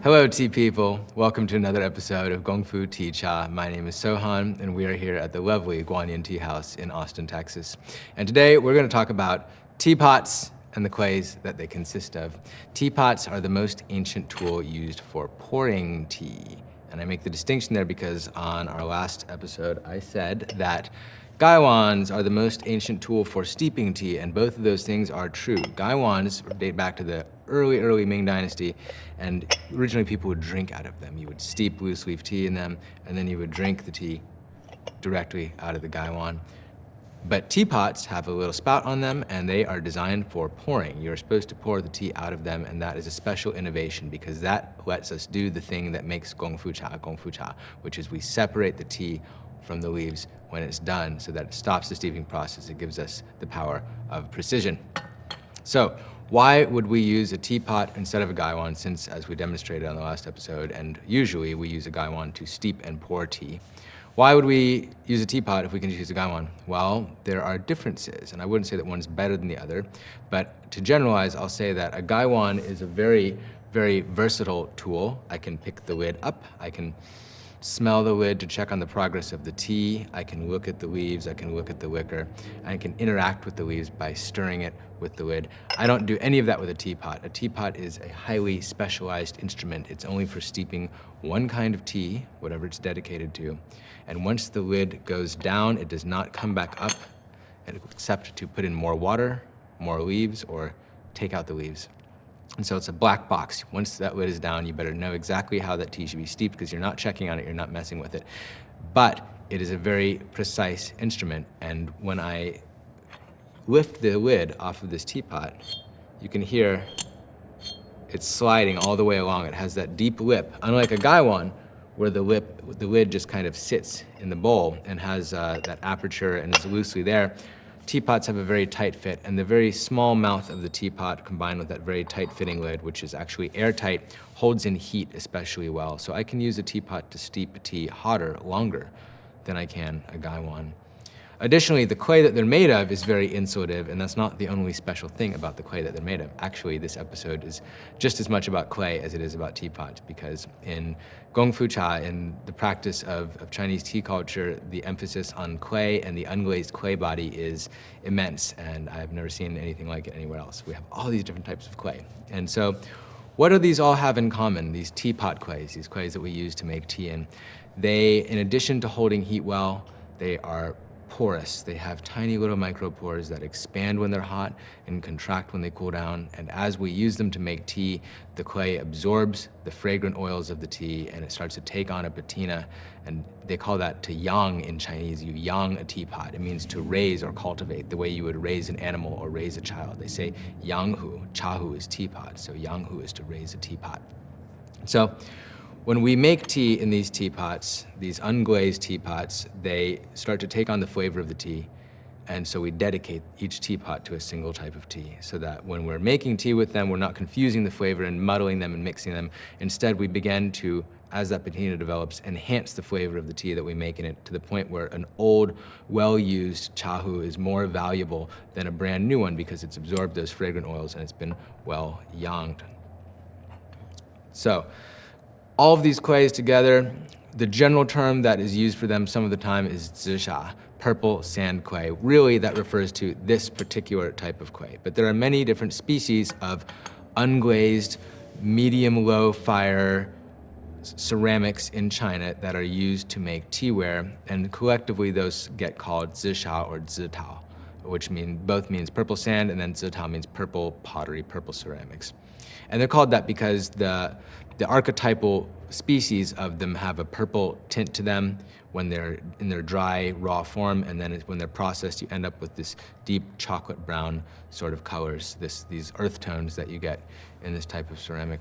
Hello, tea people. Welcome to another episode of Gong Fu Tea. My name is Sohan, and we are here at the lovely Guanyin Tea House in Austin, Texas. And today we're going to talk about teapots and the clays that they consist of. Teapots are the most ancient tool used for pouring tea. And I make the distinction there because on our last episode, I said that gaiwans are the most ancient tool for steeping tea, and both of those things are true. Gaiwans date back to the early Ming Dynasty, and originally people would drink out of them. You would steep loose leaf tea in them, and then you would drink the tea directly out of the gaiwan. But teapots have a little spout on them, and they are designed for pouring. You're supposed to pour the tea out of them, and that is a special innovation because that lets us do the thing that makes Gong Fu Cha, which is we separate the tea from the leaves when it's done so that it stops the steeping process. It gives us the power of precision. So why would we use a teapot instead of a gaiwan, since, as we demonstrated on the last episode, and usually we use a gaiwan to steep and pour tea? Why would we use a teapot if we can just use a gaiwan? Well, there are differences, and I wouldn't say that one's better than the other, but to generalize, I'll say that a gaiwan is a very, very versatile tool. I can pick the lid up, I can smell the lid to check on the progress of the tea, I can look at the leaves, I can look at the liquor, and I can interact with the leaves by stirring it with the lid. I don't do any of that with a teapot. A teapot is a highly specialized instrument. It's only for steeping one kind of tea, whatever it's dedicated to. And once the lid goes down, it does not come back up except to put in more water, more leaves, or take out the leaves. And so it's a black box. Once that lid is down, you better know exactly how that tea should be steeped because you're not checking on it, you're not messing with it. But it is a very precise instrument, and when I lift the lid off of this teapot, you can hear it's sliding all the way along. It has that deep lip, unlike a gaiwan, where the lid just kind of sits in the bowl and has that aperture and is loosely there. Teapots have a very tight fit, and the very small mouth of the teapot combined with that very tight fitting lid, which is actually airtight, holds in heat especially well. So I can use a teapot to steep tea hotter, longer than I can a gaiwan. Additionally, the clay that they're made of is very insulative, and that's not the only special thing about the clay that they're made of. Actually, this episode is just as much about clay as it is about teapots, because in Gong Fu Cha, in the practice of Chinese tea culture, the emphasis on clay and the unglazed clay body is immense, and I've never seen anything like it anywhere else. We have all these different types of clay. And so what do these all have in common, these teapot clays, these clays that we use to make tea in? They, in addition to holding heat well, they are porous. They have tiny little micropores that expand when they're hot and contract when they cool down. And as we use them to make tea, the clay absorbs the fragrant oils of the tea and it starts to take on a patina. And they call that to yang in Chinese. You yang a teapot. It means to raise or cultivate the way you would raise an animal or raise a child. They say cháhú. Cháhú is teapot. So yanghu is to raise a teapot. So when we make tea in these teapots, these unglazed teapots, they start to take on the flavor of the tea. And so we dedicate each teapot to a single type of tea so that when we're making tea with them, we're not confusing the flavor and muddling them and mixing them. Instead, we begin to, as that patina develops, enhance the flavor of the tea that we make in it to the point where an old, well-used cháhú is more valuable than a brand new one because it's absorbed those fragrant oils and it's been well yanged. So, all of these clays together, the general term that is used for them some of the time is Zǐshā, purple sand clay. Really, that refers to this particular type of clay. But there are many different species of unglazed, medium-low fire ceramics in China that are used to make teaware, and collectively those get called Zǐshā or Zǐtao, which both means purple sand, and then Zǐtao means purple pottery, purple ceramics. And they're called that because the archetypal species of them have a purple tint to them when they're in their dry, raw form, and then when they're processed, you end up with this deep chocolate brown sort of colors, these earth tones that you get in this type of ceramic.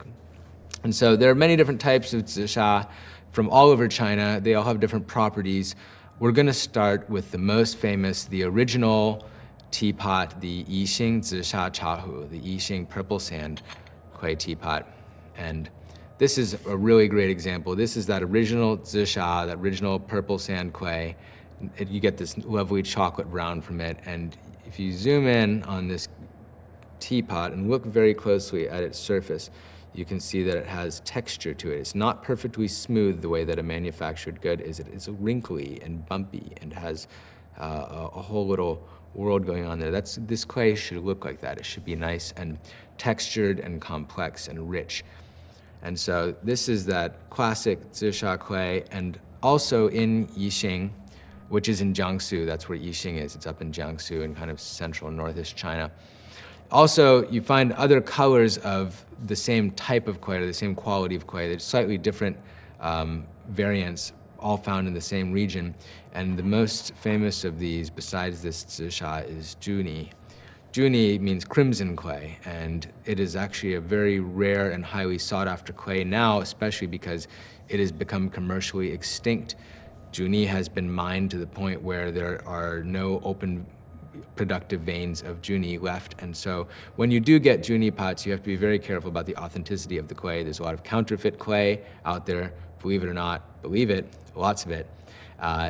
And so there are many different types of Zǐshā from all over China. They all have different properties. We're gonna start with the most famous, the original teapot, the Yixing Zǐshā cháhú, the Yixing purple sand clay teapot. And this is a really great example. This is that original Zǐshā, that original purple sand clay. You get this lovely chocolate brown from it. And if you zoom in on this teapot and look very closely at its surface, you can see that it has texture to it. It's not perfectly smooth the way that a manufactured good is. It's wrinkly and bumpy and has a whole little world going on there. This clay should look like that. It should be nice and textured and complex and rich. And so this is that classic Zǐshā clay, and also in Yixing, which is in Jiangsu. That's where Yixing is. It's up in Jiangsu in kind of central northish China. Also, you find other colors of the same type of clay or the same quality of clay. There's slightly different variants, all found in the same region. And the most famous of these, besides this Zǐshā, is Juni. Juni means crimson clay, and it is actually a very rare and highly sought after clay now, especially because it has become commercially extinct. Juni has been mined to the point where there are no open productive veins of Juni left. And so when you do get Juni pots, you have to be very careful about the authenticity of the clay. There's a lot of counterfeit clay out there, believe it or not, believe it, lots of it.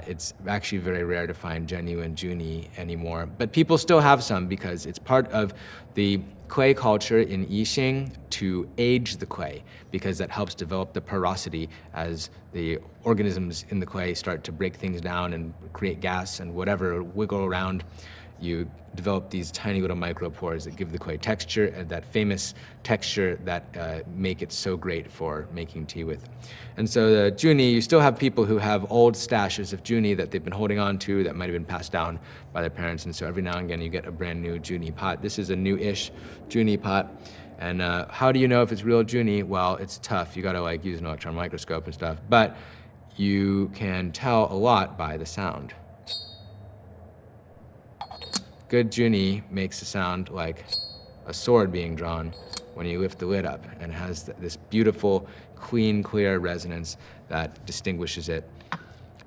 It's actually very rare to find genuine Juni anymore, but people still have some because it's part of the clay culture in Yixing to age the clay, because that helps develop the porosity as the organisms in the clay start to break things down and create gas and whatever, wiggle around. You develop these tiny little micropores that give the clay texture, and that famous texture that make it so great for making tea with. And so the Juni, you still have people who have old stashes of Juni that they've been holding on to that might have been passed down by their parents, and so every now and again you get a brand new Juni pot. This is a new-ish Juni pot. And how do you know if it's real Juni? Well, it's tough. You gotta like use an electron microscope and stuff, but you can tell a lot by the sound. Good Juni makes a sound like a sword being drawn when you lift the lid up, and has this beautiful, clean, clear resonance that distinguishes it.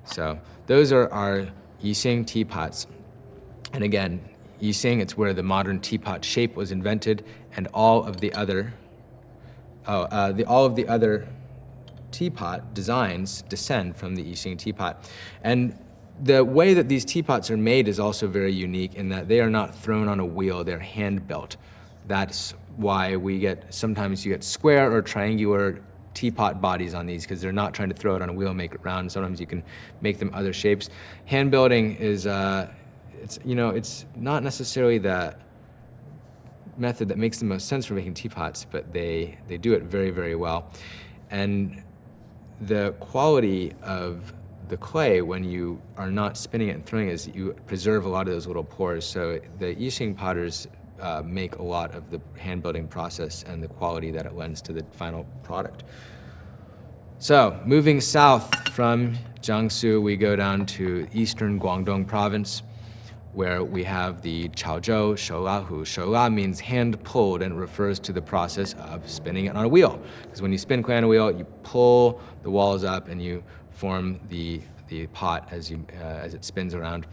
So those are our Yixing teapots. And again, Yixing, it's where the modern teapot shape was invented, and all of the other teapot designs descend from the Yixing teapot. And the way that these teapots are made is also very unique in that they are not thrown on a wheel, they're hand built. That's why sometimes you get square or triangular teapot bodies on these, because they're not trying to throw it on a wheel, make it round. Sometimes you can make them other shapes. Hand building is, it's not necessarily the method that makes the most sense for making teapots, but they do it very, very well. And the quality of the clay, when you are not spinning it and throwing it, is you preserve a lot of those little pores. So the Yixing potters make a lot of the hand building process and the quality that it lends to the final product. So moving south from Jiangsu, we go down to eastern Guangdong province, where we have the cháhú sholahu. Shola means hand pulled, and it refers to the process of spinning it on a wheel. Because when you spin clay on a wheel, you pull the walls up and you form the pot as it spins around.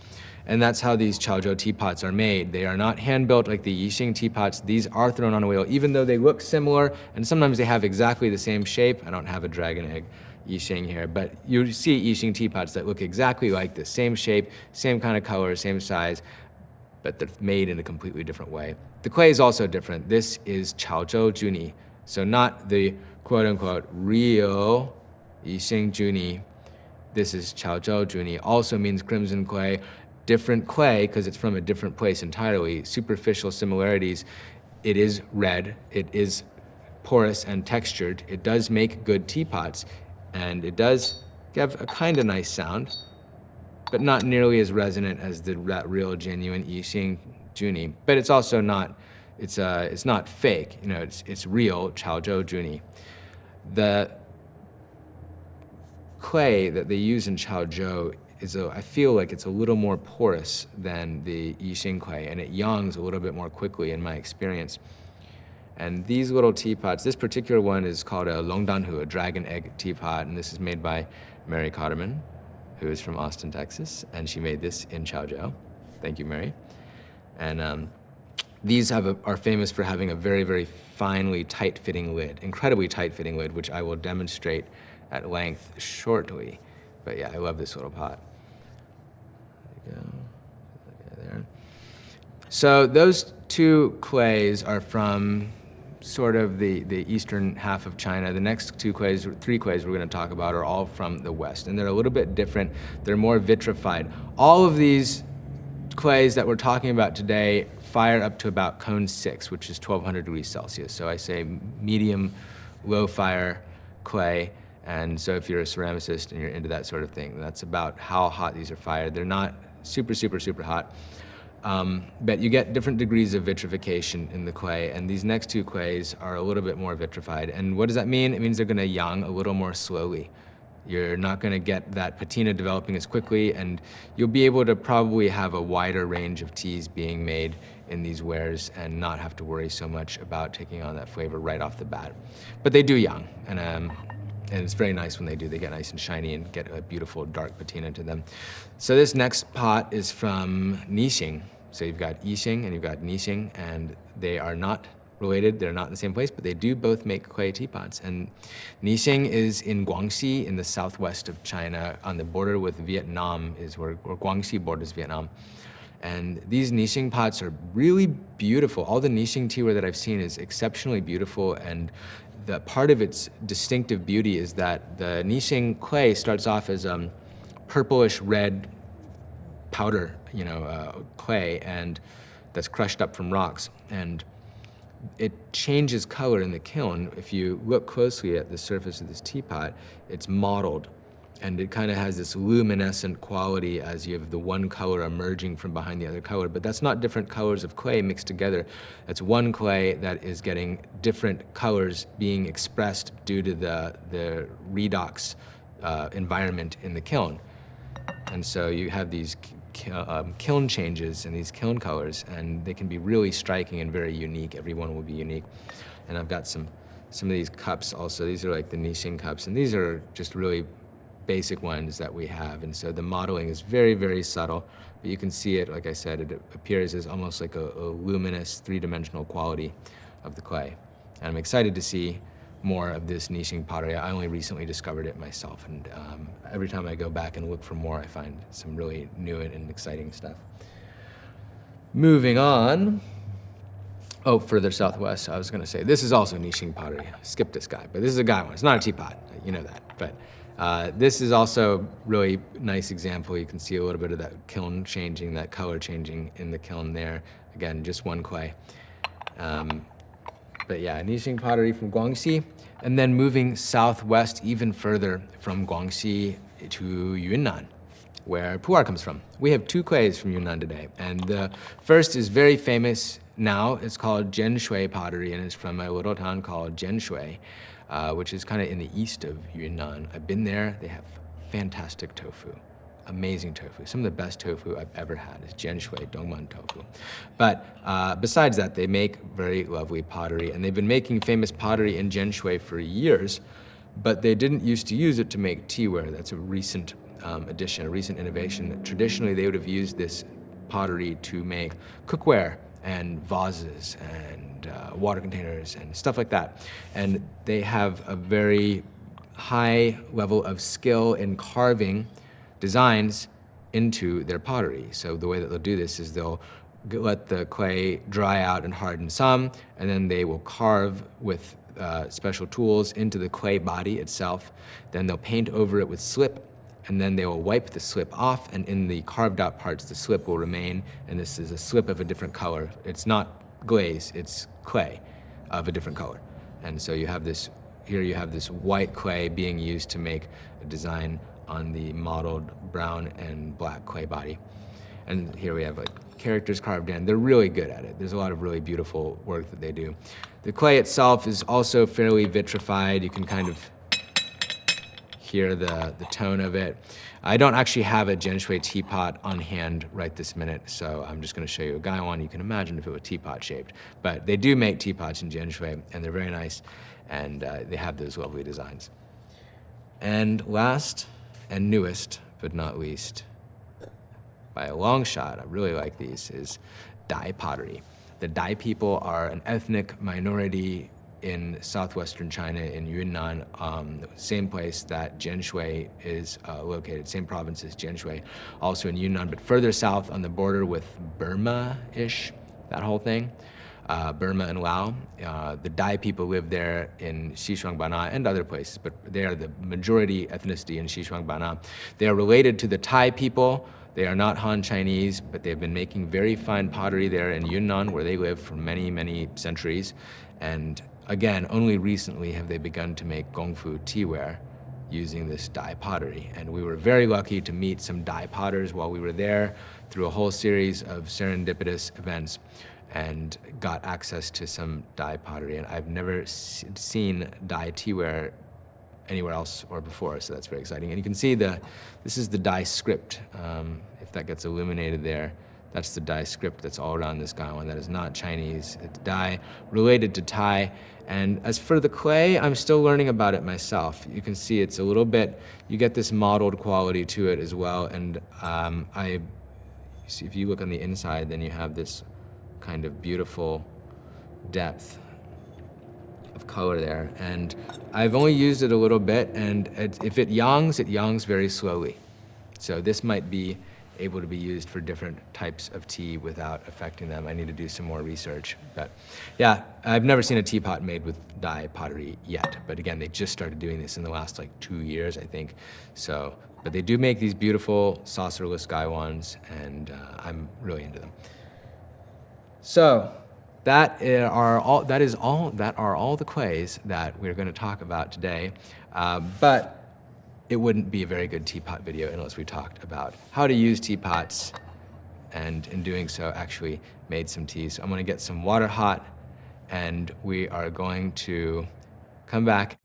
And that's how these cháhú teapots are made. They are not hand-built like the Yixing teapots. These are thrown on a wheel, even though they look similar, and sometimes they have exactly the same shape. I don't have a dragon egg Yixing here, but you see Yixing teapots that look exactly like this, same shape, same kind of color, same size, but they're made in a completely different way. The clay is also different. This is cháhú Juni, so not the quote-unquote real Yixing Juni. This is cháhú Juni, also means crimson clay. Different clay, because it's from a different place entirely. Superficial similarities. It is red, it is porous and textured. It does make good teapots, and it does give a kind of nice sound, but not nearly as resonant as that real, genuine Yixing Juni. But it's also not, it's not fake. It's real cháhú Juni. The clay that they use in cháhú I feel like it's a little more porous than the Yixing clay, and it yangs a little bit more quickly in my experience. And these little teapots, this particular one is called a longdanhu, a dragon egg teapot, and this is made by Mary Cotterman, who is from Austin, Texas, and she made this in cháhú. Thank you, Mary. And these are famous for having a very, very finely tight-fitting lid, incredibly tight-fitting lid, which I will demonstrate at length shortly. But yeah, I love this little pot. There you go. There. So those two clays are from sort of the eastern half of China. The next three clays we're going to talk about are all from the west, and they're a little bit different. They're more vitrified. All of these clays that we're talking about today fire up to about cone 6, which is 1200 degrees Celsius. So I say medium, low fire clay. And so if you're a ceramicist and you're into that sort of thing, that's about how hot these are fired. They're not super, super, super hot. But you get different degrees of vitrification in the clay, and these next two clays are a little bit more vitrified. And what does that mean? It means they're gonna yang a little more slowly. You're not gonna get that patina developing as quickly, and you'll be able to probably have a wider range of teas being made in these wares and not have to worry so much about taking on that flavor right off the bat. But they do yang, and it's very nice when they do. They get nice and shiny and get a beautiful dark patina to them. So this next pot is from Nixing. So you've got Yixing and you've got Nixing, and they are not related. They're not in the same place, but they do both make clay teapots. And Nixing is in Guangxi in the southwest of China. On the border with Vietnam is where Guangxi borders Vietnam. And these Nixing pots are really beautiful. All the Nixing teaware that I've seen is exceptionally beautiful, and the part of its distinctive beauty is that the Nixing clay starts off as purplish red powder, clay, and that's crushed up from rocks, and it changes color in the kiln. If you look closely at the surface of this teapot, it's mottled, and it kind of has this luminescent quality as you have the one color emerging from behind the other color. But that's not different colors of clay mixed together. That's one clay that is getting different colors being expressed due to the redox environment in the kiln. And so you have these kiln changes and these kiln colors, and they can be really striking and very unique. Every one will be unique. And I've got some of these cups also. These are like the Nixing cups, and these are just really basic ones that we have. And so the modeling is very, very subtle, but you can see it, like I said, it appears as almost like a luminous three-dimensional quality of the clay. And I'm excited to see more of this Nixing pottery. I only recently discovered it myself, and every time I go back and look for more, I find some really new and exciting stuff. Moving on. Oh, further southwest, I was gonna say, this is also Nixing pottery. Skip this guy, but this is a gaiwan. It's not a teapot, you know that. But this is also really nice example. You can see a little bit of that kiln changing, that color changing in the kiln there. Again, just one clay. But yeah, Nixing pottery from Guangxi. And then moving southwest even further from Guangxi to Yunnan, where pu'er comes from. We have two clays from Yunnan today. And the first is very famous now. It's called Shui pottery, and it's from a little town called Shui, which is kind of in the east of Yunnan. I've been there. They have fantastic tofu. Amazing tofu. Some of the best tofu I've ever had is Shui Dongman tofu. But besides that, they make very lovely pottery, and they've been making famous pottery in Shui for years, but they didn't used to use it to make teaware. That's a recent addition, a recent innovation. Traditionally, they would have used this pottery to make cookware and vases and water containers and stuff like that. And they have a very high level of skill in carving designs into their pottery. So the way that they'll do this is they'll let the clay dry out and harden some, and then they will carve with special tools into the clay body itself. Then they'll paint over it with slip, and then they will wipe the slip off, and in the carved out parts, the slip will remain, and this is a slip of a different color. It's not glaze, it's clay of a different color. And so you have this, here you have this white clay being used to make a design on the mottled brown and black clay body. And here we have like characters carved in. They're really good at it. There's a lot of really beautiful work that they do. The clay itself is also fairly vitrified. You can kind of hear the tone of it. I don't actually have a Shui teapot on hand right this minute, so I'm just gonna show you a gaiwan. You can imagine if it was teapot shaped. But they do make teapots in Shui, and they're very nice, and they have those lovely designs. And last and newest, but not least, by a long shot, I really like these, is Dai pottery. The Dai people are an ethnic minority in southwestern China, in Yunnan, same place that Shui is located, same province as Shui, also in Yunnan, but further south on the border with Burma-ish, that whole thing. Burma and Laos. The Dai people live there in Xishuangbanna and other places, but they are the majority ethnicity in Xishuangbanna. They are related to the Thai people. They are not Han Chinese, but they've been making very fine pottery there in Yunnan, where they live for many, many centuries. And again, only recently have they begun to make Gong Fu teaware using this Dai pottery. And we were very lucky to meet some Dai potters while we were there through a whole series of serendipitous events, and got access to some Dai pottery. And I've never seen Dai teaware anywhere else or before, so that's very exciting. And you can see this is the Dai script. If that gets illuminated there, that's the Dai script that's all around this gaiwan. That is not Chinese, it's Dai, related to Thai. And as for the clay, I'm still learning about it myself. You can see it's a little bit, you get this mottled quality to it as well. And if you look on the inside, then you have this kind of beautiful depth of color there. And I've only used it a little bit, and if it yangs very slowly. So this might be able to be used for different types of tea without affecting them. I need to do some more research. But yeah, I've never seen a teapot made with Dai pottery yet. But again, they just started doing this in the last like 2 years, I think. So, but they do make these beautiful saucerless gaiwans, and I'm really into them. So that are all the clays that we're going to talk about today. But it wouldn't be a very good teapot video unless we talked about how to use teapots, and in doing so actually made some tea. So I'm going to get some water hot, and we are going to come back.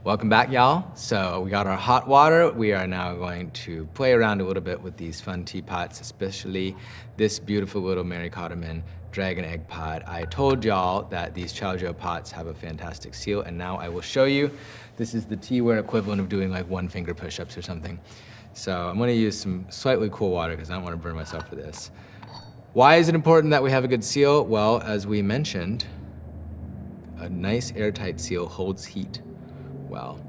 Welcome back, y'all. So we got our hot water. We are now going to play around a little bit with these fun teapots, especially this beautiful little Mary Cotterman dragon egg pot. I told y'all that these chao pots have a fantastic seal, and now I will show you. This is the teaware equivalent of doing like 1 finger push-ups or something. So I'm gonna use some slightly cool water because I don't want to burn myself for this. Why is it important that we have a good seal? Well, as we mentioned, a nice airtight seal holds heat well.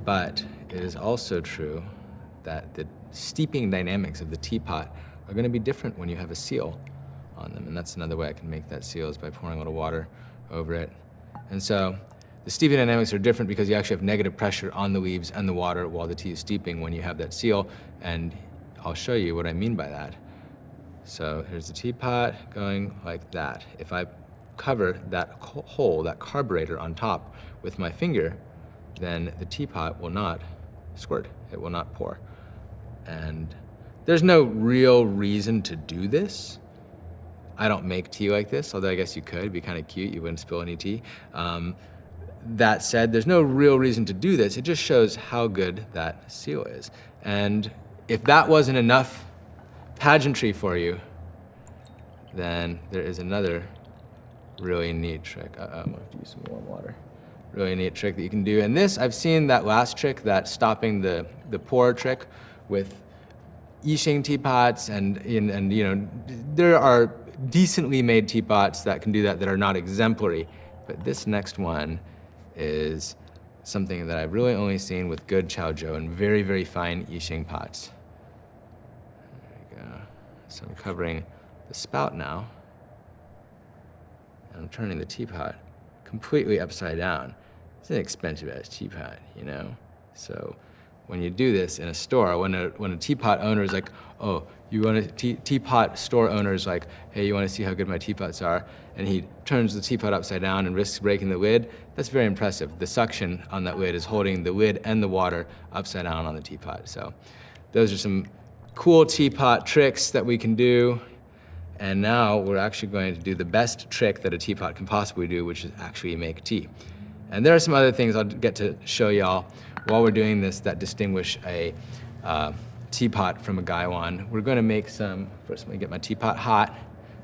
But it is also true that the steeping dynamics of the teapot are gonna be different when you have a seal on them. And that's another way I can make that seal, is by pouring a little water over it. And so the steeping dynamics are different because you actually have negative pressure on the leaves and the water while the tea is steeping when you have that seal. And I'll show you what I mean by that. So here's the teapot going like that. If I cover that hole, that carburetor on top with my finger, then the teapot will not squirt. It will not pour. And there's no real reason to do this. I don't make tea like this, although I guess you could. It'd be kind of cute. You wouldn't spill any tea. That said, there's no real reason to do this. It just shows how good that seal is. And if that wasn't enough pageantry for you, then there is another really neat trick. I'm gonna have to use some warm water. Really neat trick that you can do. And this, I've seen that last trick, that stopping the pour trick with yixing teapots, and you know, there are decently made teapots that can do that are not exemplary. But this next one is something that I've really only seen with good chaozhou and very, very fine yixing pots. There we go. So I'm covering the spout now, and I'm turning the teapot completely upside down. It's an expensive ass teapot, you know? So when you do this in a store, when a teapot owner is like, oh, you want a teapot store owner is like, hey, you want to see how good my teapots are? And he turns the teapot upside down and risks breaking the lid. That's very impressive. The suction on that lid is holding the lid and the water upside down on the teapot. So those are some cool teapot tricks that we can do. And now we're actually going to do the best trick that a teapot can possibly do, which is actually make tea. And there are some other things I'll get to show y'all while we're doing this that distinguish a teapot from a gaiwan. We're going to make some. First, let me get my teapot hot.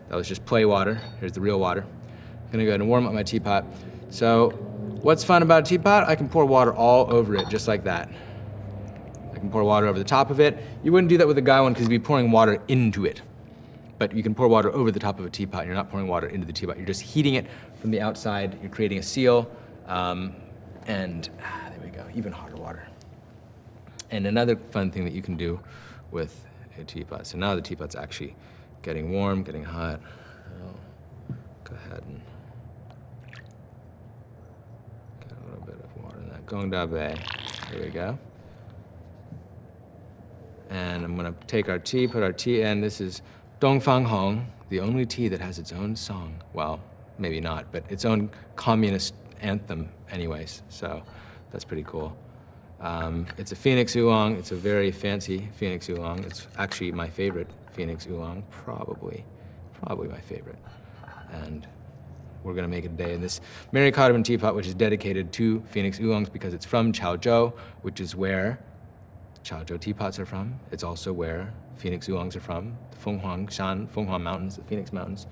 That was just play water. Here's the real water. I'm going to go ahead and warm up my teapot. So what's fun about a teapot? I can pour water all over it just like that. I can pour water over the top of it. You wouldn't do that with a gaiwan because you'd be pouring water into it. But you can pour water over the top of a teapot. You're not pouring water into the teapot. You're just heating it from the outside. You're creating a seal. There we go, even hotter water. And another fun thing that you can do with a teapot. So now the teapot's actually getting warm, getting hot. I'll go ahead and get a little bit of water in that Gong Dabei. Here we go. And I'm gonna take our tea, put our tea in. This is Dongfang Hong, the only tea that has its own song. Well, maybe not, but its own communist anthem anyways, so that's pretty cool. It's a Phoenix Oolong. It's a very fancy Phoenix Oolong. It's actually my favorite Phoenix Oolong, probably my favorite. And we're gonna make it today in this Mary Cardamom teapot, which is dedicated to Phoenix Oolongs because it's from Chaozhou, which is where Chaozhou teapots are from. It's also where Phoenix Oolongs are from, the Fenghuang Mountains, the Phoenix Mountains.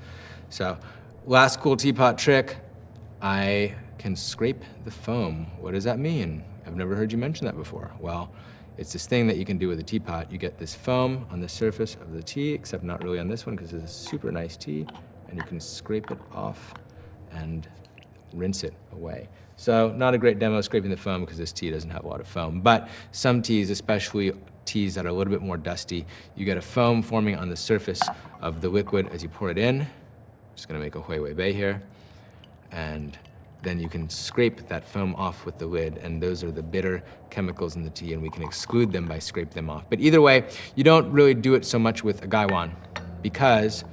So, last cool teapot trick, I can scrape the foam. What does that mean? I've never heard you mention that before. Well, it's this thing that you can do with a teapot. You get this foam on the surface of the tea, except not really on this one because it's a super nice tea, and you can scrape it off and rinse it away. So not a great demo scraping the foam because this tea doesn't have a lot of foam, but some teas, especially teas that are a little bit more dusty, you get a foam forming on the surface of the liquid as you pour it in. Just gonna make a Hui Wei Bei here. And then you can scrape that foam off with the lid, and those are the bitter chemicals in the tea, and we can exclude them by scraping them off. But either way, you don't really do it so much with a gaiwan because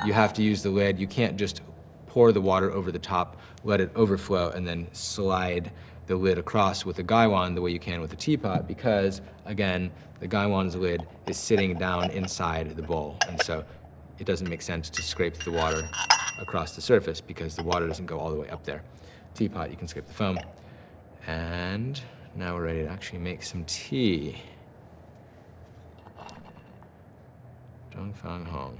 you have to use the lid. You can't just pour the water over the top, let it overflow, and then slide the lid across with a gaiwan the way you can with a teapot because, again, the gaiwan's lid is sitting down inside the bowl, and so it doesn't make sense to scrape the water across the surface because the water doesn't go all the way up there. Teapot, you can scrape the foam. And now we're ready to actually make some tea. Dongfang Hong.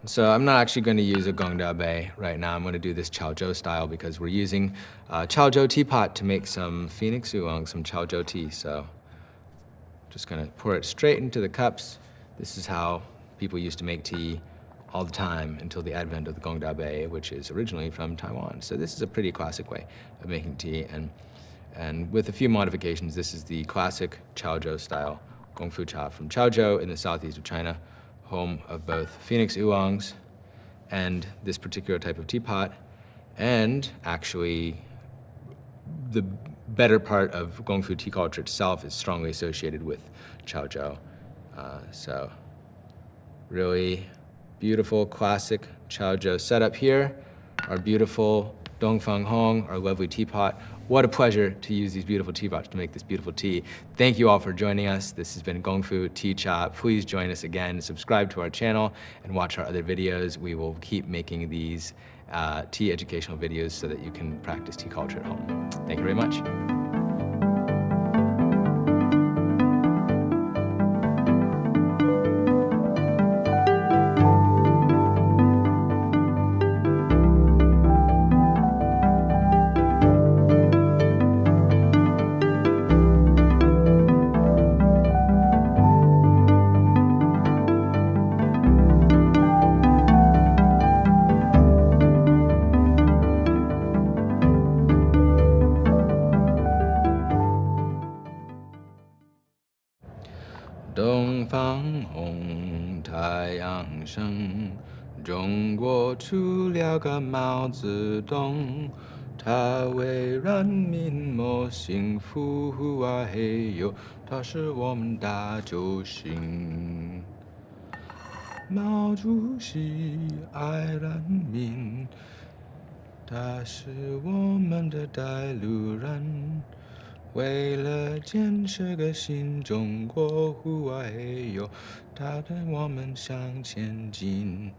So I'm not actually going to use a Gong Dabei right now. I'm going to do this Chaozhou style because we're using Chaozhou teapot to make some Phoenix Oolong, some Chaozhou tea. So just going to pour it straight into the cups. This is how people used to make tea all the time until the advent of the Gong Dabei, which is originally from Taiwan. So this is a pretty classic way of making tea. And with a few modifications, this is the classic Chaozhou style Gong Fu Cha from Chaozhou in the southeast of China, home of both Phoenix Oolongs and this particular type of teapot, and actually the better part of Gong Fu tea culture itself is strongly associated with Chaozhou. So really beautiful classic Chaozhou setup here, our beautiful Dongfang Hong, our lovely teapot. What a pleasure to use these beautiful teapots to make this beautiful tea. Thank you all for joining us. This has been Gong Fu Tea chA. Please join us again, subscribe to our channel, and watch our other videos. We will keep making these tea educational videos so that you can practice tea culture at home. Thank you very much. 东方红，太阳升，中国出了个毛泽东，他为人民谋幸福啊嘿呦，他是我们大救星。毛主席爱人民，他是我们的带路人。为了建设个新中国，呼啊嘿呦，他带我们向前进。